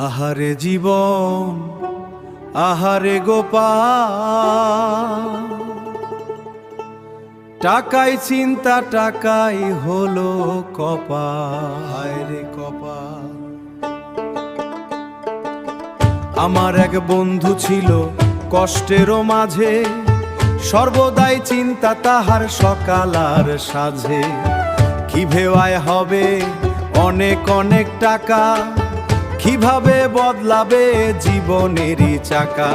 আহারে জীবন আহারে গোপাল, টাকাই চিন্তা টাকাই হলো কপাল। হায় রে কপাল। আমার এক বন্ধু ছিল কষ্টেরও মাঝে, সর্বদাই চিন্তা তাহার সকাল আর সাঝে। কি ভেওয়ায় হবে অনেক অনেক টাকা, কিভাবে বদলাবে জীবনেরই চাকা।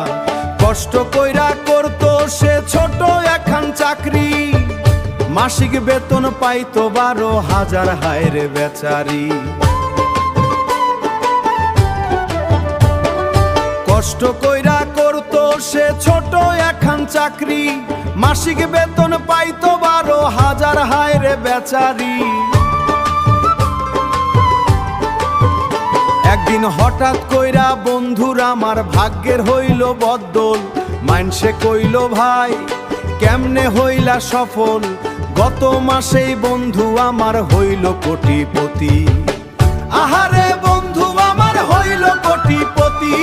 কষ্ট কইরা করতো সে ছোট একখান চাকরি, মাসিক বেতন পাইতো 12,000। হায় রে বেচারি। কষ্ট কইরা করতো সে ছোট একখান চাকরি, মাসিক বেতন পাইতো 12,000। হায় রে বেচারি। একদিন হঠাৎ কইরা বন্ধুর আমার ভাগ্যের হইল বদল। মাইনসে কইল ভাই কেমনে হইলা সফল, গত মাসেই বন্ধু আমার হইল কোটিপতি। আহারে বন্ধু আমার হইল কোটিপতি,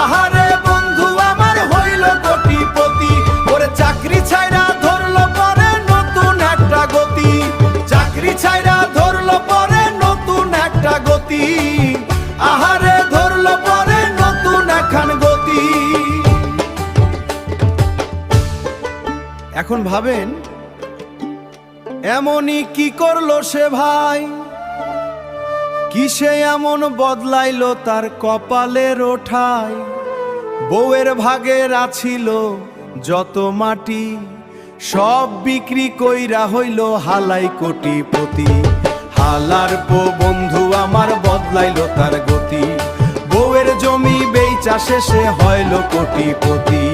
আহারে বন্ধু আমার হইল কোটিপতি। ওরে চাকরি ছাইরা ধরলো পরে নতুন একটা গতি, চাকরি ছাইরা ধরলো পরে নতুন একটা গতি। আহারে ধরলো পরে নতুন একখান গতি। এখন ভাবেন এমনই কি করলো সে ভাই, কিসে এমন বদলাইলো তার কপালের ওঠায়। বউয়ের ভাগের আছিল যত মাটি, সব বিক্রি কইরা হইল হালাই কোটিপতি। হালার পো বন্ধু আমার বদলাইলো তার গতি, বউয়ের জমি বেচা শেষে হইল কোটিপতি।